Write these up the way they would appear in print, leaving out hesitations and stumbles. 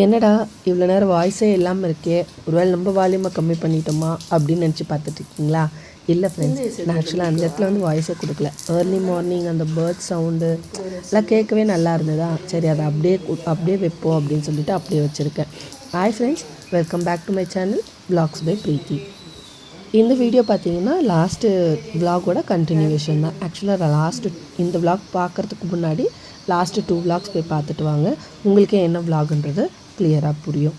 என்னடா இவ்வளோ நேரம் வாய்ஸே இல்லாமல் இருக்கே, ஒருவேளை நம்ம வால்யூமை கம்மி பண்ணிட்டோமா அப்படின்னு நினச்சி பார்த்துட்ருக்கீங்களா? இல்லை ஃப்ரெண்ட்ஸ், நான் ஆக்சுவலாக அந்த இடத்துல வந்து வாய்ஸே கொடுக்கல. ஏர்லி மார்னிங் அந்த பேர்ட் சவுண்டு எல்லாம் கேட்கவே நல்லா இருந்ததா, சரி அதை அப்படியே வைப்போம் அப்படின்னு சொல்லிட்டு அப்படியே வச்சுருக்கேன். Hi friends, welcome back to my channel vlogs by Preethi. இந்த வீடியோ பார்த்தீங்கன்னா லாஸ்ட்டு விலாகோட கண்டினியூவேஷன் தான். ஆக்சுவலாக இந்த விலாக் பார்க்குறதுக்கு முன்னாடி லாஸ்ட்டு 2 விலாக்ஸ் போய் பார்த்துட்டு வாங்க, உங்களுக்கே என்ன விலாகுன்றது கிளியராக புரியும்.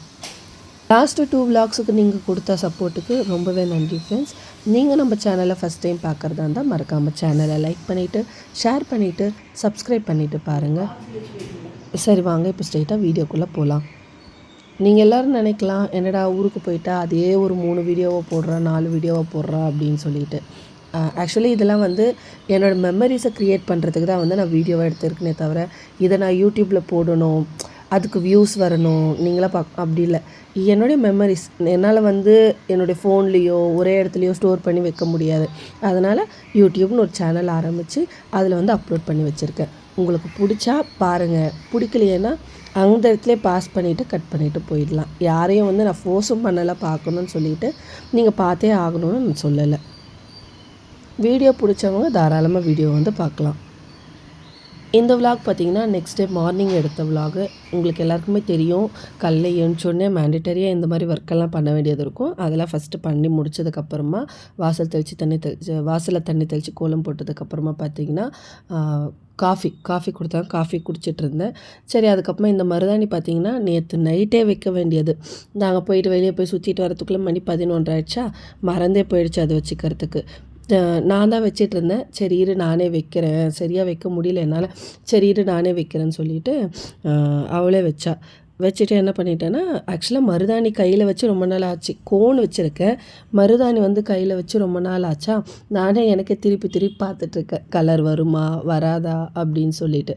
லாஸ்ட்டு 2 விலாக்ஸுக்கு நீங்கள் கொடுத்த சப்போர்ட்டுக்கு ரொம்பவே நன்றி ஃப்ரெண்ட்ஸ். நீங்கள் நம்ம சேனலை ஃபஸ்ட் டைம் பார்க்குறதா இருந்தால் மறக்காமல் சேனலை லைக் பண்ணிவிட்டு ஷேர் பண்ணிவிட்டு சப்ஸ்கிரைப் பண்ணிவிட்டு பாருங்கள். சரி வாங்க, இப்போ ஸ்ட்ரெயிட்டாக வீடியோக்குள்ளே போகலாம். நீங்கள் எல்லோரும் நினைக்கலாம், என்னடா ஊருக்கு போயிட்டா அதே ஒரு 3 வீடியோவை போடுறா 4 வீடியோவை போடுறா அப்படின்னு சொல்லிட்டு. ஆக்சுவலி இதெல்லாம் வந்து என்னோடய மெமரிஸை க்ரியேட் பண்ணுறதுக்கு தான் வந்து நான் வீடியோவை எடுத்துருக்கேனே தவிர, இதை நான் யூடியூப்பில் போடணும், அதுக்கு வியூஸ் வரணும், நீங்களாம் அப்படி இல்லை. என்னுடைய மெமரிஸ் என்னால் வந்து என்னுடைய ஃபோன்லேயோ ஒரே இடத்துலையோ ஸ்டோர் பண்ணி வைக்க முடியாது. அதனால் யூடியூப்னு ஒரு சேனல் ஆரம்பித்து அதில் வந்து அப்லோட் பண்ணி வச்சுருக்கேன். உங்களுக்கு பிடிச்சா பாருங்கள், பிடிக்கலையேன்னா அந்த இடத்துல பாஸ் பண்ணிவிட்டு கட் பண்ணிவிட்டு போயிடலாம். யாரையும் வந்து நான் ஃபோர்ஸும் பண்ணலை பார்க்கணுன்னு சொல்லிவிட்டு, நீங்கள் பார்த்தே ஆகணும்னு நான் சொல்லலை. வீடியோ பிடிச்சவங்க தாராளமாக வீடியோ வந்து பார்க்கலாம். இந்த விலாக் பார்த்திங்கன்னா நெக்ஸ்ட் டே மார்னிங் எடுத்த விலாகு. உங்களுக்கு எல்லாருக்குமே தெரியும், காலைல எழுந்தோடனே மேண்டட்டரியாக இந்த மாதிரி ஒர்க்கெல்லாம் பண்ண வேண்டியது இருக்கும். அதெல்லாம் ஃபஸ்ட்டு பண்ணி முடிச்சதுக்கப்புறமா வாசலில் தண்ணி தெளித்து கோலம் போட்டதுக்கப்புறமா பார்த்திங்கன்னா காஃபி கொடுத்தாங்க. காஃபி குடிச்சிட்டு இருந்தேன். சரி, அதுக்கப்புறமா இந்த மருதாணி பார்த்திங்கன்னா நேற்று நைட்டே வைக்க வேண்டியது. நாங்கள் போயிட்டு வெளியே போய் சுற்றிட்டு வரத்துக்குள்ளே மணி 11 ஆயிடுச்சா, மறந்தே போயிடுச்சு அது வச்சுக்கிறதுக்கு. நான் தான் வச்சிட்டு இருந்தேன். சரி இரு நானே வைக்கிறேன், சரியாக வைக்க முடியல என்னால், சரி இரு நானே வைக்கிறேன்னு சொல்லிவிட்டு அவளே வச்சுட்டு என்ன பண்ணிட்டேன்னா, ஆக்சுவலாக மருதாணி கையில் வச்சு ரொம்ப நாள் ஆச்சு. கோன் வச்சுருக்கேன், மருதாணி வந்து கையில் வச்சு ரொம்ப நாள் ஆச்சா, நானே எனக்கு திருப்பி பார்த்துட்ருக்கேன், கலர் வருமா வராதா அப்படின்னு சொல்லிட்டு.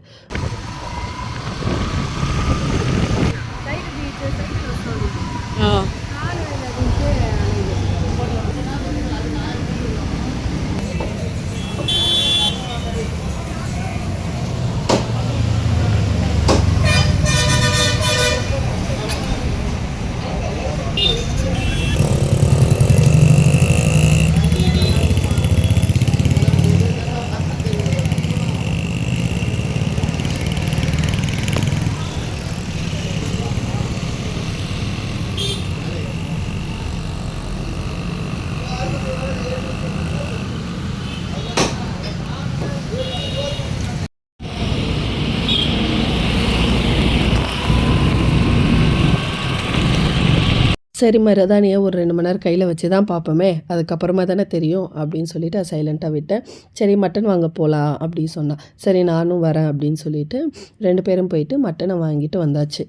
சரி மருதாணியை ஒரு 2 மணி நேரம் கையில் வச்சு தான் பார்ப்போமே, அதுக்கப்புறமா தானே தெரியும் அப்படின்னு சொல்லிவிட்டு சைலண்ட்டாக விட்டேன். சரி மட்டன் வாங்க போகலாம் அப்படின்னு சொன்னான். சரி நானும் வரேன் அப்படின்னு சொல்லிவிட்டு 2 பேரும் போயிட்டு மட்டனை வாங்கிட்டு வந்தாச்சு.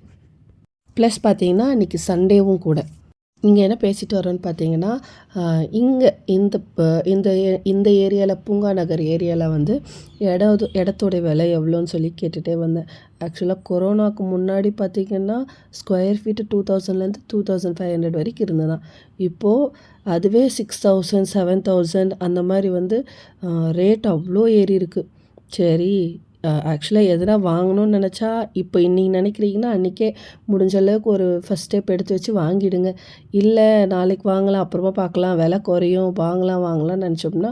ப்ளஸ் பார்த்திங்கன்னா இன்றைக்கி சண்டேவும் கூட. இங்கே என்ன பேசிட்டு வரோன்னு பார்த்தீங்கன்னா, இங்கே இந்த ஏரியாவில் பூங்கா நகர் ஏரியாவில் வந்து இடத்தோடைய விலை எவ்வளோன்னு சொல்லி கேட்டுகிட்டே வந்தேன். ஆக்சுவலாக கொரோனாவுக்கு முன்னாடி பார்த்திங்கன்னா ஸ்கொயர் ஃபீட்டு 2000லேருந்து 2500 வரைக்கும் இருந்ததுதான். இப்போது அதுவே 6000 7000 அந்த மாதிரி வந்து ரேட் அவ்வளோ ஏறி இருக்குது. சரி, ஆக்சுவலாக எதனா வாங்கணும்னு நினச்சா இப்போ இன்றைக்கி நினைக்கிறீங்கன்னா அன்றைக்கே முடிஞ்ச அளவுக்கு ஒரு ஃபஸ்ட் ஸ்டெப் எடுத்து வச்சு வாங்கிடுங்க. இல்லை நாளைக்கு வாங்கலாம், அப்புறமா பார்க்கலாம், விலை குறையும், வாங்கலாம்னு நினச்சோம்னா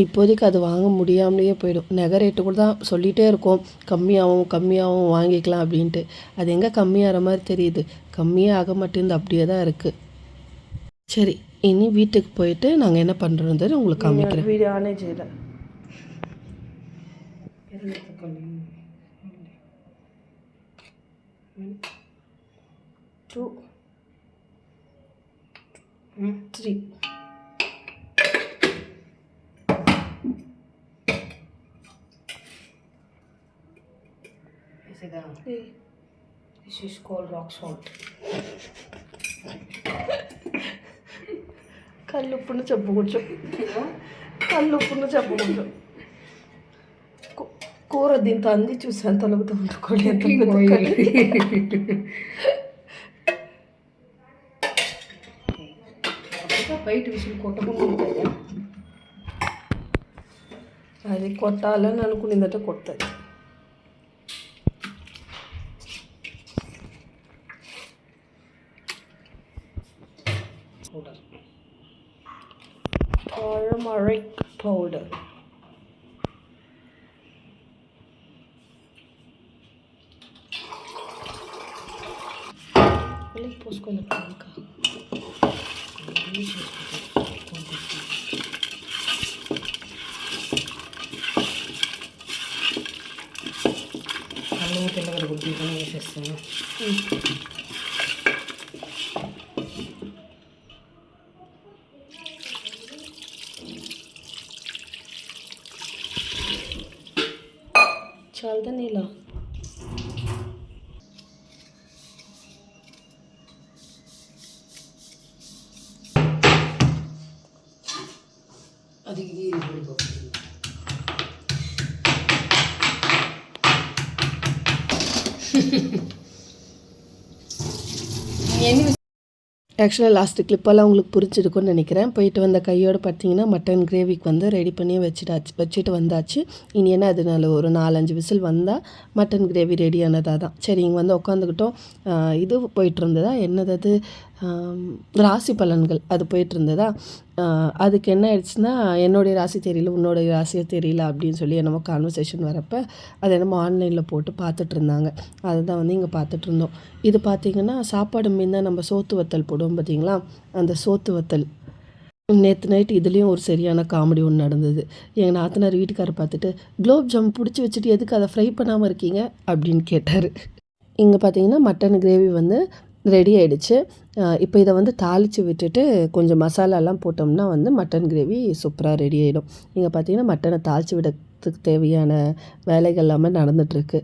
இப்போதைக்கு அது வாங்க முடியாமலேயே போயிடும். நகை ரேட்டு கூட தான் சொல்லிகிட்டே இருக்கோம், கம்மியாகவும் வாங்கிக்கலாம் அப்படின்ட்டு. அது எங்கே கம்மியாகிற மாதிரி தெரியுது? கம்மியே ஆக மாட்டேங்குது, அப்படியே தான் இருக்குது. சரி, இனி வீட்டுக்கு போயிட்டு நாங்கள் என்ன பண்ணுறோன்றது உங்களுக்கு காமிக்கிறேன். வீடியோ ஆனே செய்யலை. தக்காளி 2 3 This is called rock salt. కల్లుప్పును చెప్పు కొంచెం, కూర దీంతో అంది చూసి ఎంత అలుగుతూ ఉంటుకోండి, ఎంత బయట విషయం కొట్టకుండా అది కొట్టాలని అనుకునేదట కొట్టదు. போய்ட்டு పోసుకోవాలి ఇంకా అల్లం తెల్లగడ్డ గుడ్డు వేసేస్తాను. చాలదా నీళ్ళ అది ஆக்சுவலாக லாஸ்ட்டு கிளிப்பெல்லாம் உங்களுக்கு புரிஞ்சிருக்கும்னு நினைக்கிறேன். போயிட்டு வந்த கையோடு பார்த்தீங்கன்னா மட்டன் கிரேவிக்கு வந்து ரெடி பண்ணி வச்சுட்டு வந்தாச்சு. இனி என்ன அதனால ஒரு 4-5 விசில் வந்தால் மட்டன் கிரேவி ரெடியானதாக தான். சரி இங்கே வந்து உட்காந்துக்கிட்டோம். இது போயிட்டு இருந்ததா என்னது அது ராசி பலன்கள் அது போயிட்டு இருந்ததா. அதுக்கு என்ன ஆயிடுச்சுன்னா என்னுடைய ராசி தெரியல உன்னோடைய ராசியே தெரியல அப்படின்னு சொல்லி என்னமோ கான்வர்சேஷன் வரப்போ அது என்னமோ ஆன்லைனில் போட்டு பார்த்துட்டு இருந்தாங்க. அதுதான் வந்து இங்கே பார்த்துட்டு இருந்தோம். இது பார்த்திங்கன்னா சாப்பாடு மீன் தான் நம்ம சோத்து வத்தல் போடுவோம் பார்த்தீங்களா, அந்த சோத்து வத்தல். நேற்று நைட்டு இதுலேயும் ஒரு சரியான காமெடி ஒன்று நடந்தது. எங்கள் நாத்தனார் வீட்டுக்காரர் பார்த்துட்டு குலோப் ஜாம் பிடிச்சி வச்சுட்டு எதுக்கு அதை ஃப்ரை பண்ணாமல் இருக்கீங்க அப்படின்னு கேட்டார். இங்கே பார்த்தீங்கன்னா மட்டன் கிரேவி வந்து ரெடி ஆகிடுச்சு. இப்போ இதை வந்து தாளித்து விட்டுட்டு கொஞ்சம் மசாலாலாம் போட்டோம்னா வந்து மட்டன் கிரேவி சூப்பராக ரெடி ஆகிடும். இங்கே பார்த்தீங்கன்னா மட்டனை தாளித்து விடத்துக்கு தேவையான வேலைகள் எல்லாமே நடந்துகிட்ருக்கு.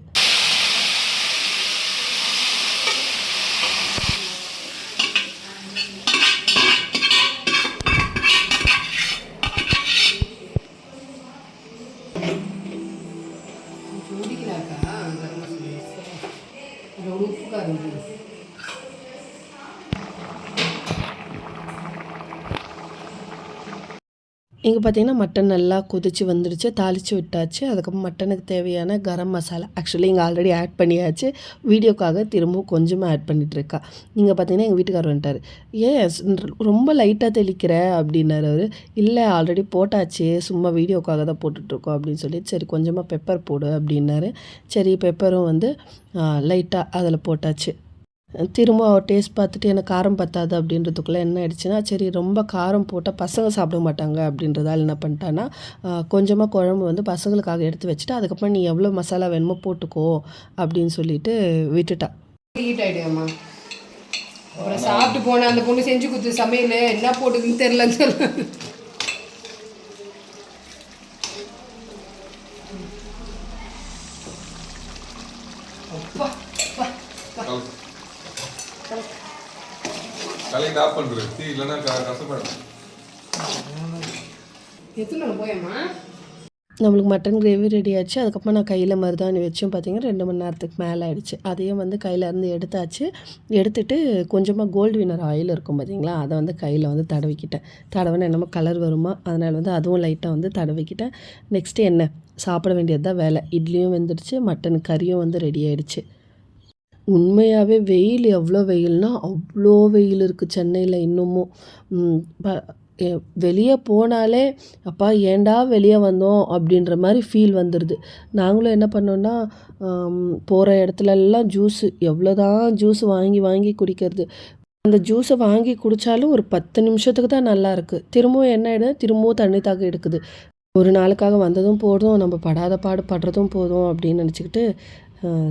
இங்கே பார்த்தீங்கன்னா மட்டன் நல்லா கொதித்து வந்துடுச்சு, தாளித்து விட்டாச்சு. அதுக்கப்புறம் மட்டனுக்கு தேவையான கரம் மசாலா ஆக்சுவலி இங்கே ஆல்ரெடி ஆட் பண்ணியாச்சு. வீடியோக்காக திரும்பவும் கொஞ்சமாக ஆட் பண்ணிகிட்ருக்கா. இங்கே பார்த்தீங்கன்னா எங்கள் வீட்டுக்காரர் வந்துட்டார். ஏன் ரொம்ப லைட்டாக தெளிக்கிற அப்படின்னாரு அவர். இல்லை ஆல்ரெடி போட்டாச்சு, சும்மா வீடியோக்காக தான் போட்டுட்ருக்கோம் அப்படின்னு சொல்லி சரி கொஞ்சமாக பெப்பர் போடு அப்படின்னாரு. சரி பெப்பரும் வந்து லைட்டாக அதில் போட்டாச்சு. திரும்ப டேஸ்ட் பார்த்துட்டு எனக்கு காரம் பத்தாது அப்படின்றதுக்குள்ளே என்ன ஆயிடுச்சுன்னா சரி ரொம்ப காரம் போட்டால் பசங்க சாப்பிட மாட்டாங்க அப்படின்றதால என்ன பண்ணிட்டான்னா கொஞ்சமாக குழம்பு வந்து பசங்களுக்காக எடுத்து வச்சுட்டு அதுக்கப்புறம் நீ எவ்வளோ மசாலா வேணுமோ போட்டுக்கோ அப்படின்னு சொல்லிட்டு விட்டுட்டா. ஹீட் ஆகிடுமா அப்புறம் சாப்பிட்டு போனேன் அந்த பொண்ணு செஞ்சு கொடுத்து சமையல் என்ன போட்டுதுன்னு தெரிலன்னு சொல்ல. கலைக்கு ஆஃப் பண்ணுறது டீ இல்லைன்னா கஷ்டப்படும். நம்மளுக்கு மட்டன் கிரேவி ரெடி ஆச்சு. அதுக்கப்புறம் நான் கையில் மருதாணி வச்சும் பார்த்தீங்கன்னா 2 மணி நேரத்துக்கு மேலே ஆகிடுச்சு. அதையும் வந்து கையிலேருந்து எடுத்தாச்சு. எடுத்துட்டு கொஞ்சமாக கோல்டு வினர் ஆயில் இருக்கும் பார்த்தீங்களா, அதை வந்து கையில் வந்து தடவிக்கிட்டேன். தடவைனா என்னமோ கலர் வருமா, அதனால் வந்து அதுவும் லைட்டாக வந்து தடவிக்கிட்டேன். நெக்ஸ்ட்டு என்ன சாப்பிட வேண்டியது தான் வேலை. இட்லியும் வெந்துடுச்சு, மட்டன் கறியும் வந்து ரெடி ஆகிடுச்சு. உண்மையாகவே வெயில் எவ்வளோ வெயில்னால் அவ்வளோ வெயில் இருக்குது சென்னையில் இன்னமும். வெளியே போனாலே அப்பா ஏண்டா வெளியே வந்தோம் அப்படின்ற மாதிரி ஃபீல் வந்துடுது. நாங்களும் என்ன பண்ணோன்னா போகிற இடத்துலலாம் ஜூஸு எவ்வளோ தான் ஜூஸ் வாங்கி வாங்கி குடிக்கிறது. அந்த ஜூஸை வாங்கி குடித்தாலும் ஒரு 10 நிமிஷத்துக்கு தான் நல்லாயிருக்கு. திரும்பவும் என்ன ஆகிடும், திரும்பவும் தண்ணி தாக எடுக்குது. ஒரு நாளுக்காக வந்ததும் போதும், நம்ம படாத பாடு படுறதும் போதும் அப்படின்னு நினச்சிக்கிட்டு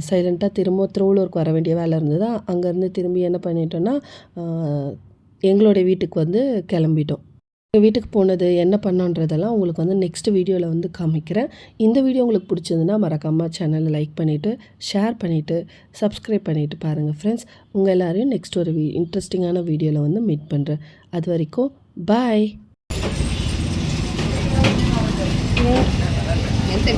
சைலண்ட்டாக திரும்ப திருவள்ளூருக்கு வர வேண்டிய வேலை இருந்ததா. அங்கேருந்து திரும்பி என்ன பண்ணிட்டோன்னா எங்களுடைய வீட்டுக்கு வந்து கிளம்பிட்டோம். எங்கள் வீட்டுக்கு போனது என்ன பண்ணோன்றதெல்லாம் உங்களுக்கு வந்து நெக்ஸ்ட் வீடியோவில் வந்து காமிக்கிறேன். இந்த வீடியோ உங்களுக்கு பிடிச்சதுன்னா மறக்காமல் சேனலை லைக் பண்ணிவிட்டு ஷேர் பண்ணிவிட்டு சப்ஸ்கிரைப் பண்ணிவிட்டு பாருங்கள் ஃப்ரெண்ட்ஸ். உங்கள் எல்லோரையும் நெக்ஸ்ட் ஒரு இன்ட்ரெஸ்டிங்கான வீடியோவில் வந்து மீட் பண்ணுறேன். அது வரைக்கும் பாய். ఎంత